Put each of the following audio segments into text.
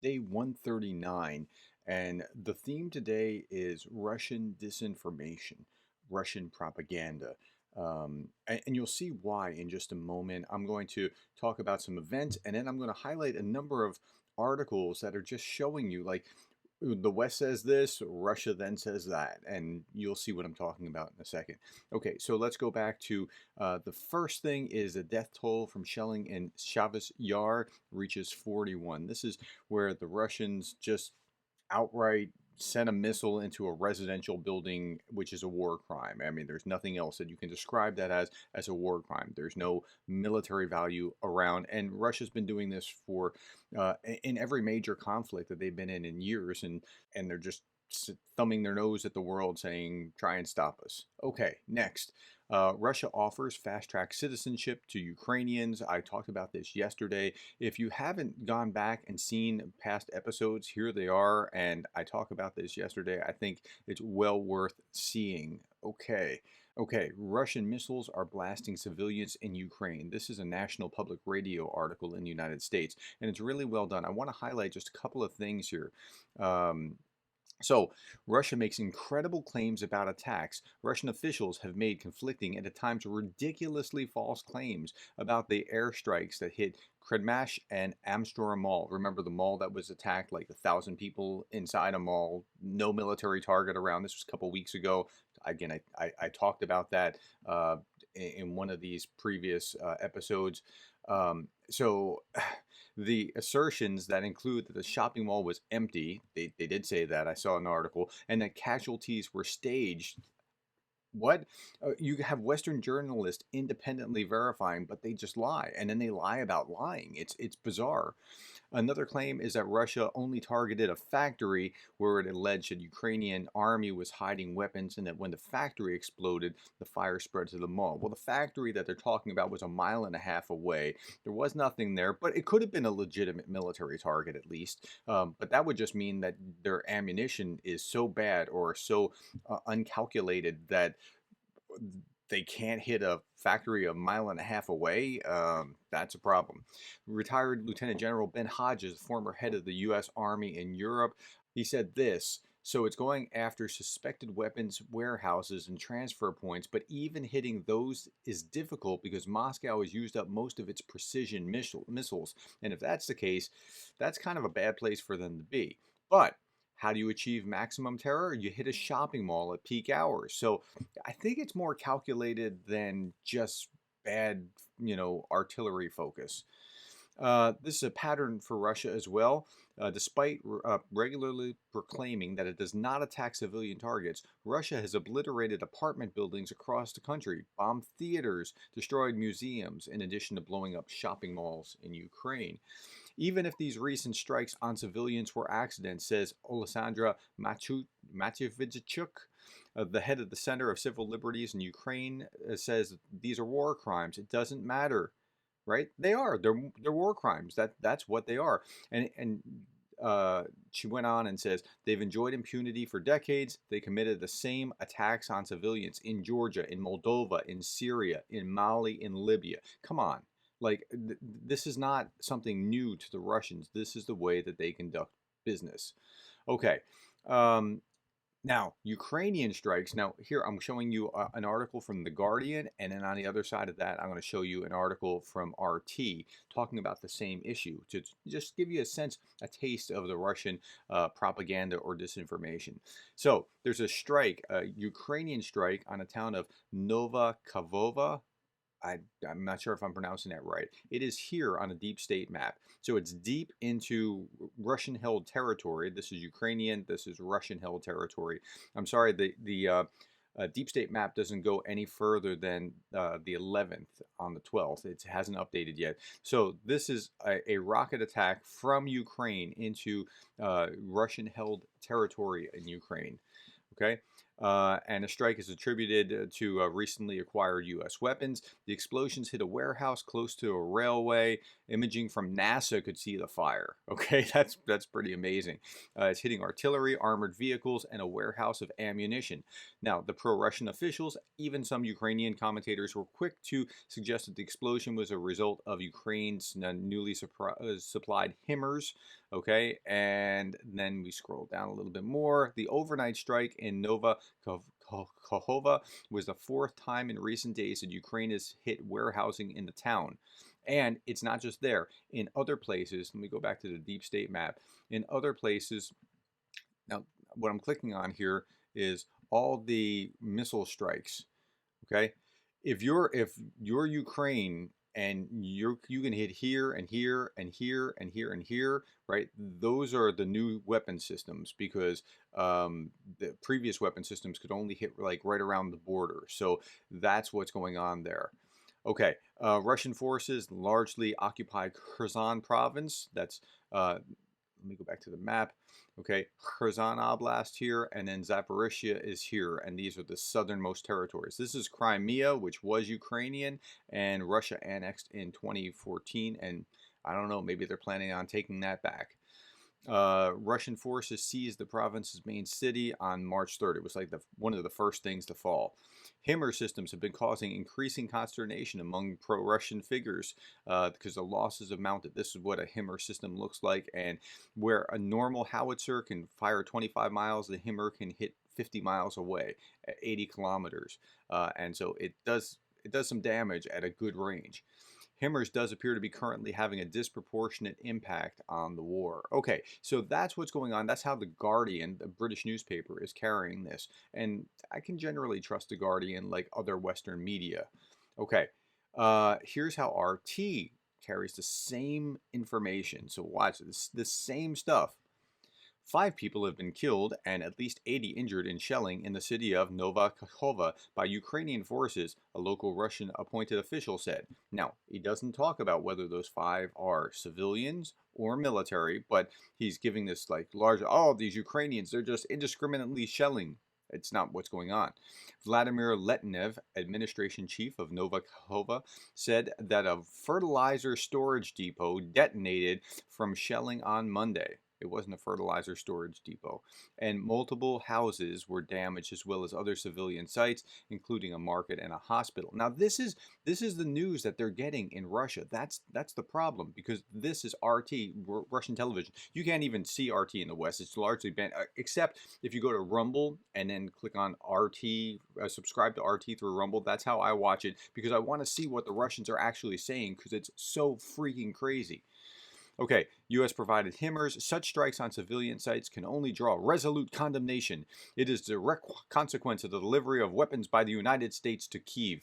Day 139, and the theme today is Russian disinformation, Russian propaganda. And you'll see why in just a moment. I'm going to talk about some events, and then I'm going to highlight a number of articles that are just showing you, like, the West says this, Russia then says that, and you'll see what I'm talking about in a second. Okay, so let's go back to the first thing is a death toll from shelling in Chavez Yar reaches 41. This is where the Russians just outright sent a missile into a residential building, which is a war crime. I mean, there's nothing else that you can describe that as a war crime. There's no military value around, and Russia's been doing this for in every major conflict that they've been in years, and they're just thumbing their nose at the world saying, try and stop us. Okay, next. Russia offers fast track citizenship to Ukrainians. I talked about this yesterday. If you haven't gone back and seen past episodes, here they are. And I talked about this yesterday. I think it's well worth seeing. Okay. Okay, Russian missiles are blasting civilians in Ukraine. This is a National Public Radio article in the United States, and it's really well done. I want to highlight just a couple of things here. Um, so, Russia makes incredible claims about attacks. Russian officials have made conflicting and at times ridiculously false claims about the airstrikes that hit Kredmash and Amstora Mall. Remember the mall that was attacked, like 1,000 people inside a mall, no military target around. This was a couple weeks ago. Again, I talked about that in one of these previous episodes. So the assertions that include that the shopping mall was empty, they did say that, I saw an article, and that casualties were staged. What? You have Western journalists independently verifying, but they just lie, and then they lie about lying. It's bizarre. Another claim is that Russia only targeted a factory where it alleged the Ukrainian army was hiding weapons, and that when the factory exploded, the fire spread to the mall. Well, the factory that they're talking about was a mile and a half away. There was nothing there, but it could have been a legitimate military target at least. But that would just mean that their ammunition is so bad or so uncalculated that they can't hit a factory a mile and a half away. That's a problem. Retired Lieutenant General Ben Hodges, former head of the U.S. Army in Europe, he said this. So it's going after suspected weapons warehouses and transfer points, but even hitting those is difficult because Moscow has used up most of its precision missiles. And if that's the case, that's kind of a bad place for them to be. But how do you achieve maximum terror? You hit a shopping mall at peak hours. So I think it's more calculated than just bad, artillery focus. This is a pattern for Russia as well. Despite regularly proclaiming that it does not attack civilian targets, Russia has obliterated apartment buildings across the country, bombed theaters, destroyed museums, in addition to blowing up shopping malls in Ukraine. Even if these recent strikes on civilians were accidents, says Alessandra Matevijchuk, the head of the Center of Civil Liberties in Ukraine, says these are war crimes. It doesn't matter, right? They are. They're war crimes. That's what they are. And she went on and says they've enjoyed impunity for decades. They committed the same attacks on civilians in Georgia, in Moldova, in Syria, in Mali, in Libya. Come on. Like, this is not something new to the Russians. This is the way that they conduct business. Okay. Um, Now, Ukrainian strikes. Now, here I'm showing you an article from The Guardian, and then on the other side of that, I'm going to show you an article from RT talking about the same issue to just give you a sense, a taste of the Russian propaganda or disinformation. So, there's a strike, a Ukrainian strike on a town of Nova Kavova. I'm not sure if I'm pronouncing that right. It is here on a deep state map. So it's deep into Russian held territory. This is Ukrainian, this is Russian held territory. I'm sorry, the deep state map doesn't go any further than the 11th on the 12th. It hasn't updated yet. So this is a rocket attack from Ukraine into Russian held territory in Ukraine. Okay. And a strike is attributed to recently acquired U.S. weapons. The explosions hit a warehouse close to a railway. Imaging from NASA could see the fire. Okay, that's pretty amazing. It's hitting artillery, armored vehicles, and a warehouse of ammunition. Now, the pro-Russian officials, even some Ukrainian commentators, were quick to suggest that the explosion was a result of Ukraine's newly supplied HIMARS. Okay, and then we scroll down a little bit more. The overnight strike in Nova Kahova was the fourth time in recent days that Ukraine has hit warehousing in the town. And it's not just there. In other places, let me go back to the deep state map. In other places, now what I'm clicking on here is all the missile strikes. Okay, if you're Ukraine and you can hit here and here and here and here and here, right? Those are the new weapon systems because the previous weapon systems could only hit like right around the border. So that's what's going on there. Okay, Russian forces largely occupy Kherson province. That's let me go back to the map. Okay, Kherson Oblast here, and then Zaporizhia is here, and these are the southernmost territories. This is Crimea, which was Ukrainian, and Russia annexed in 2014, and I don't know, maybe they're planning on taking that back. Russian forces seized the province's main city on March 3rd. It was like one of the first things to fall. HIMARS systems have been causing increasing consternation among pro-Russian figures because the losses have mounted. This is what a HIMARS system looks like, and where a normal howitzer can fire 25 miles, the HIMARS can hit 50 miles away at 80 kilometers, and so it does some damage at a good range. HIMARS does appear to be currently having a disproportionate impact on the war. Okay, so that's what's going on. That's how The Guardian, the British newspaper, is carrying this. And I can generally trust The Guardian like other Western media. Okay, here's how RT carries the same information. So watch this, the same stuff. 5 people have been killed and at least 80 injured in shelling in the city of Nova Kakhovka by Ukrainian forces, a local Russian appointed official said. Now, he doesn't talk about whether those 5 are civilians or military, but he's giving this like large, oh, these Ukrainians, they're just indiscriminately shelling. It's not what's going on. Vladimir Letinev, administration chief of Nova Kakhovka, said that a fertilizer storage depot detonated from shelling on Monday. It wasn't a fertilizer storage depot. And multiple houses were damaged as well as other civilian sites, including a market and a hospital. Now this is the news that they're getting in Russia. That's the problem because this is RT, Russian television. You can't even see RT in the West. It's largely banned, except if you go to Rumble and then click on RT, subscribe to RT through Rumble. That's how I watch it because I want to see what the Russians are actually saying because it's so freaking crazy. Okay, U.S. provided HIMARS. Such strikes on civilian sites can only draw resolute condemnation. It is a direct consequence of the delivery of weapons by the United States to Kyiv.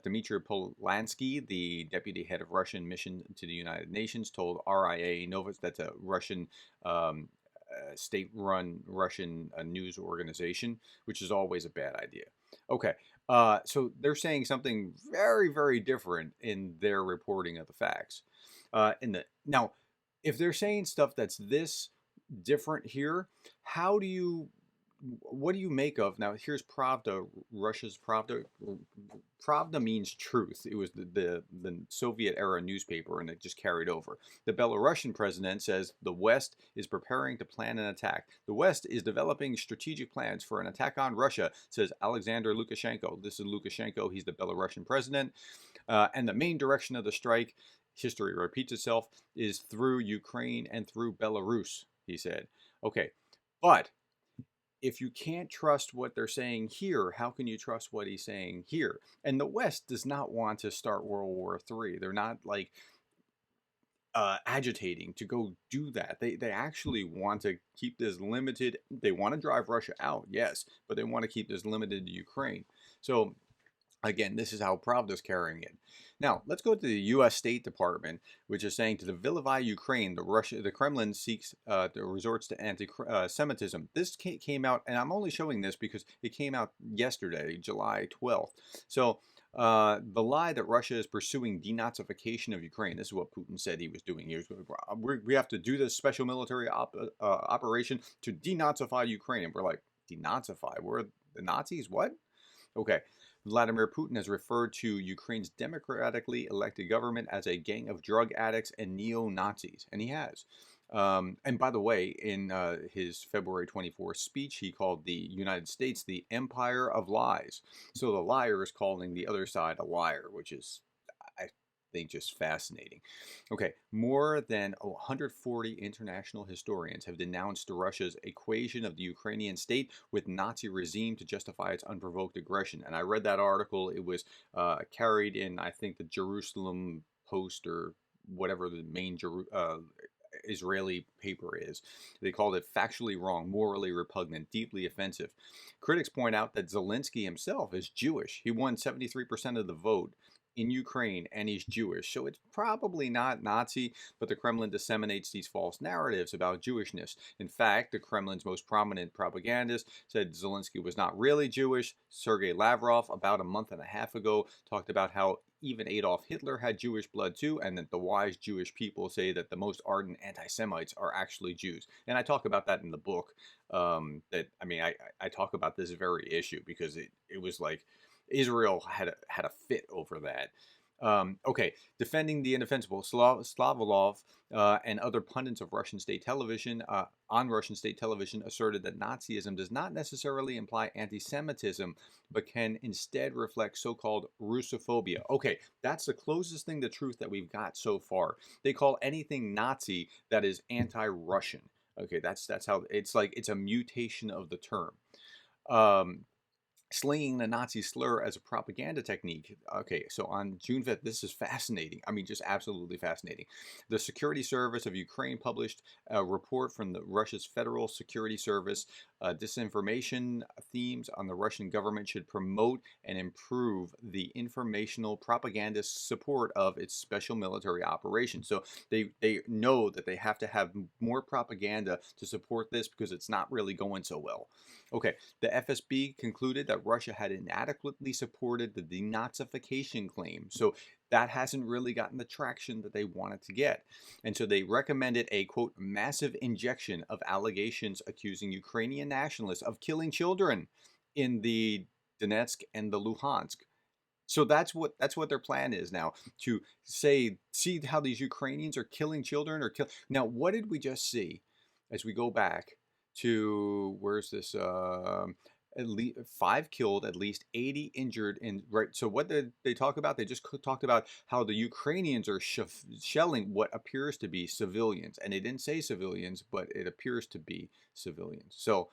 Dmitry Polansky, the deputy head of Russian mission to the United Nations, told RIA Novus, that's a Russian state-run Russian news organization, which is always a bad idea. Okay, so they're saying something very, very different in their reporting of the facts. Now, if they're saying stuff that's this different here, what do you make of now? Here's Pravda, Russia's Pravda. Pravda means truth. It was the Soviet era newspaper, and it just carried over. The Belarusian president says the West is preparing to plan an attack. The West is developing strategic plans for an attack on Russia, says Alexander Lukashenko. This is Lukashenko. He's the Belarusian president, and the main direction of the strike, history repeats itself, is through Ukraine and through Belarus, he said. Okay, but if you can't trust what they're saying here, how can you trust what he's saying here? And the West does not want to start World War III. They're not like agitating to go do that. They actually want to keep this limited. They want to drive Russia out, yes, but they want to keep this limited to Ukraine. So again, this is how Pravda's carrying it. Now, let's go to the U.S. State Department, which is saying to vilify Ukraine, the Kremlin seeks resorts to anti-Semitism. This came out, and I'm only showing this because it came out yesterday, July 12th. So the lie that Russia is pursuing denazification of Ukraine, this is what Putin said he was doing. We have to do this special military operation to denazify Ukraine. And we're like, denazify? The Nazis? What? Okay. Vladimir Putin has referred to Ukraine's democratically elected government as a gang of drug addicts and neo Nazis, and he has. And by the way, in his February 24th speech, he called the United States the empire of lies. So the liar is calling the other side a liar, which is, I think, just fascinating. Okay, more than 140 international historians have denounced Russia's equation of the Ukrainian state with Nazi regime to justify its unprovoked aggression. And I read that article. It was carried in, I think, the Jerusalem Post or whatever the main Israeli paper is. They called it factually wrong, morally repugnant, deeply offensive. Critics point out that Zelensky himself is Jewish. He won 73% of the vote in Ukraine, and he's Jewish. So it's probably not Nazi, but the Kremlin disseminates these false narratives about Jewishness. In fact, the Kremlin's most prominent propagandist said Zelensky was not really Jewish. Sergei Lavrov, about a month and a half ago, talked about how even Adolf Hitler had Jewish blood too, and that the wise Jewish people say that the most ardent anti-Semites are actually Jews. And I talk about that in the book. I talk about this very issue because it was like Israel had a fit over that. Okay, defending the indefensible, Slavolov and other pundits of Russian state television on Russian state television asserted that Nazism does not necessarily imply anti-Semitism, but can instead reflect so-called Russophobia. Okay, that's the closest thing to truth that we've got so far. They call anything Nazi that is anti-Russian. Okay, that's how it's like. It's a mutation of the term. Um, Slinging the Nazi slur as a propaganda technique. Okay, so on June 5th, this is fascinating. I mean, just absolutely fascinating. The Security Service of Ukraine published a report from the Russia's Federal Security Service. Disinformation themes on the Russian government should promote and improve the informational propagandist support of its special military operations. So they know that they have to have more propaganda to support this because it's not really going so well. Okay, the FSB concluded that Russia had inadequately supported the denazification claim. So that hasn't really gotten the traction that they wanted to get. And so they recommended a, quote, massive injection of allegations accusing Ukrainian nationalists of killing children in the Donetsk and the Luhansk. So that's what their plan is now, to say, see how these Ukrainians are killing children or kill. Now, what did we just see as we go back to, where's this? At least 5 killed, at least 80 injured. And right, so what did they talk about? They just talked about how the Ukrainians are shelling what appears to be civilians, and they didn't say civilians, but it appears to be civilians. So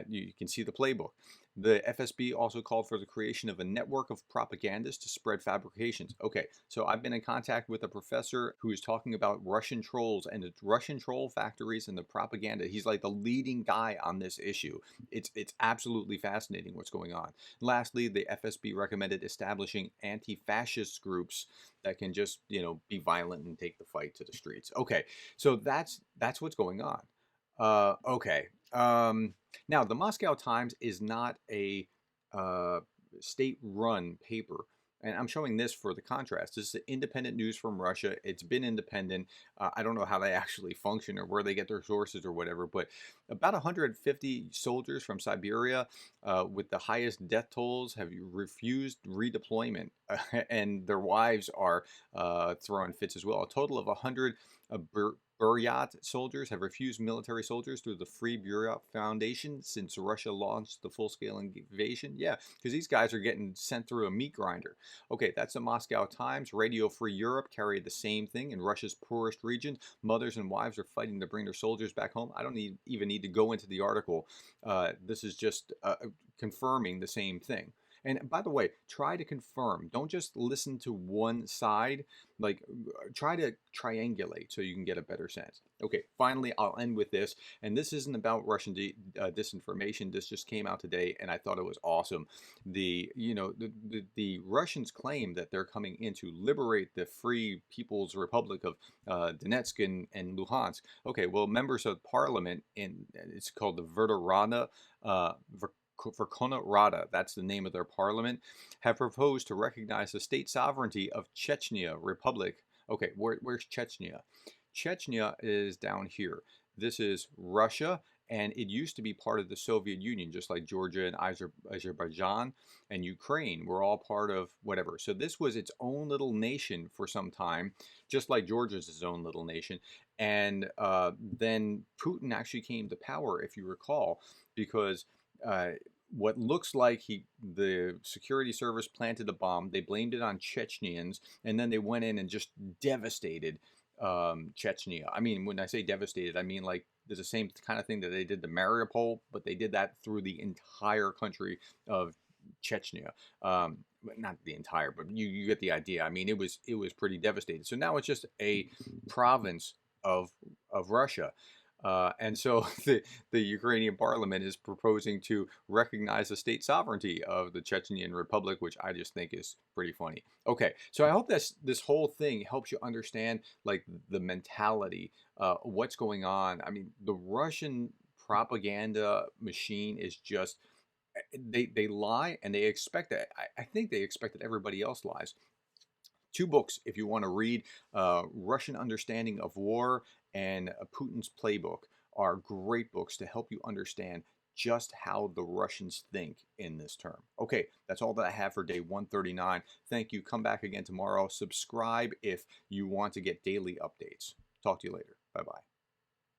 you can see the playbook. The FSB also called for the creation of a network of propagandists to spread fabrications. Okay, so I've been in contact with a professor who is talking about Russian trolls and the Russian troll factories and the propaganda. He's like the leading guy on this issue. It's absolutely fascinating what's going on. Lastly, the FSB recommended establishing anti-fascist groups that can just, be violent and take the fight to the streets. Okay, so that's what's going on. Okay. Now, the Moscow Times is not a uh, state-run paper. And I'm showing this for the contrast. This is independent news from Russia. It's been independent. I don't know how they actually function or where they get their sources or whatever, but about 150 soldiers from Siberia with the highest death tolls have refused redeployment, and their wives are throwing fits as well. A total of 100 Buryat soldiers have refused military soldiers through the Free Buryat Foundation since Russia launched the full-scale invasion. Yeah, because these guys are getting sent through a meat grinder. Okay, that's the Moscow Times. Radio Free Europe carried the same thing. In Russia's poorest regions, mothers and wives are fighting to bring their soldiers back home. I don't even need to go into the article. This is just confirming the same thing. And by the way, try to confirm. Don't just listen to one side. Like, try to triangulate so you can get a better sense. Okay, finally, I'll end with this. And this isn't about Russian disinformation. This just came out today, and I thought it was awesome. The Russians claim that they're coming in to liberate the Free People's Republic of Donetsk and Luhansk. Okay, well, members of parliament, it's called the Verkhovna Rada, that's the name of their parliament, have proposed to recognize the state sovereignty of Chechnya Republic. Okay, where's Chechnya? Chechnya is down here. This is Russia, and it used to be part of the Soviet Union, just like Georgia and Azerbaijan and Ukraine were all part of whatever. So this was its own little nation for some time, just like Georgia's its own little nation. And then Putin actually came to power, if you recall, because uh, what looks like the security service planted a bomb. They blamed it on Chechens, and then they went in and just devastated Chechnya. I mean, when I say devastated, I mean like there's the same kind of thing that they did to Mariupol, but they did that through the entire country of Chechnya. Not the entire, but you get the idea. I mean, it was pretty devastated. So now it's just a province of Russia. And so the Ukrainian parliament is proposing to recognize the state sovereignty of the Chechnyan Republic, which I just think is pretty funny. Okay, so I hope this whole thing helps you understand like the mentality, what's going on. I mean, the Russian propaganda machine is just they lie and they expect that. I think they expect that everybody else lies. Two books if you want to read, Russian Understanding of War and Putin's Playbook, are great books to help you understand just how the Russians think in this term. Okay, that's all that I have for day 139. Thank you. Come back again tomorrow. Subscribe if you want to get daily updates. Talk to you later. Bye bye.